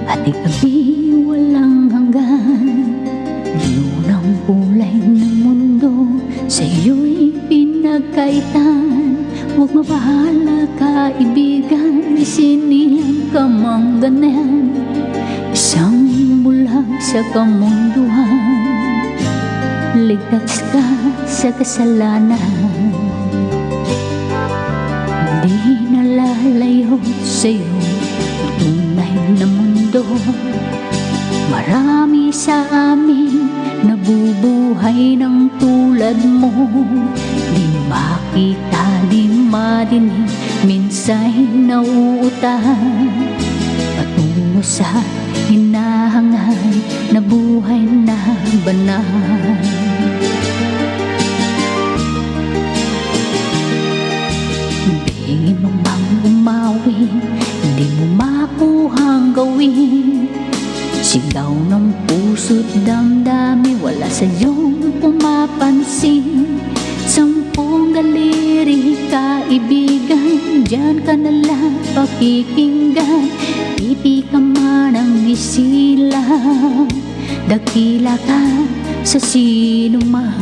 at ikabi walang hanggan. Lunang kulay ng mundo sa'yo'y pinagkaitan. Huwag mabahala kaibigan, isinilang ka mang ganyan. Isang bulag sa kamunduhan, ligtas ka sa kasalanan. Di nalalayo sa'yo ang tunay na mundo. Marami sa amin nabubuhay ng tulad mo. Di makita, di madinig, minsa'y nauutahan. Patungo sa hinahangan na buhay na banal. Bingin mo bang umawi, hindi mo makuhang gawin. Sigaw ng puso't damdamin, wala sa'yong pumapansin. Sampung daliri kaibigan, diyan ka nalang pakikinggan. Pipi ka man ang isilang, dakila ka sa sinuman.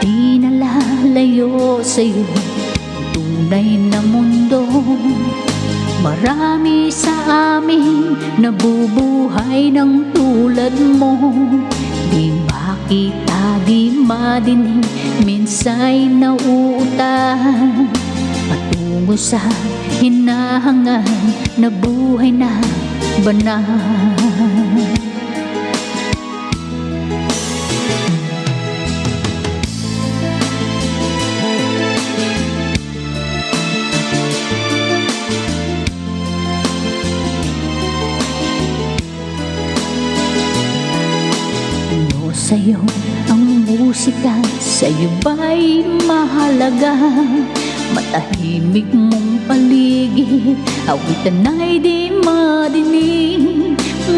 Di nalalayo sa'yo ang tunay na mundo. Marami sa amin nabubuhay ng tulad mo. Di makita, di madinig, minsa'y nauutahan. Patungo sa hinahangan na buhay na banal. Sa'yo ang musika, sa'yo ba'y mahalaga? Matahimik mong paligid, awitan ay di madinig.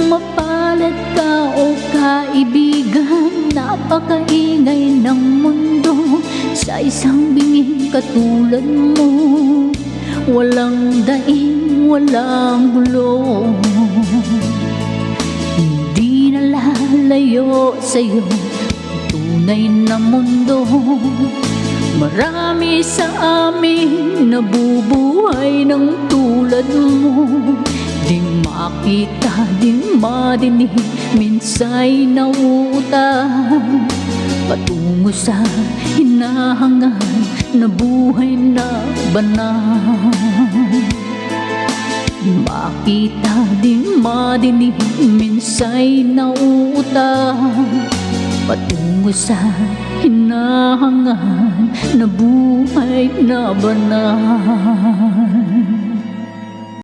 Mapalad ka o kaibigan, napakaingay ng mundo. Sa isang binging katulad mo, walang daing, walang gulo. Lalayo sa'yo ang tunay na mundo. Marami sa amin nabubuhay ng tulad mo. Di makita, di madinig, minsa'y nauutahan. Patungo sa hinahangan na buhay na banal. Makita, di madinig, minsa'y nauutahan. Patungo sa hinahangan na buhay na banal.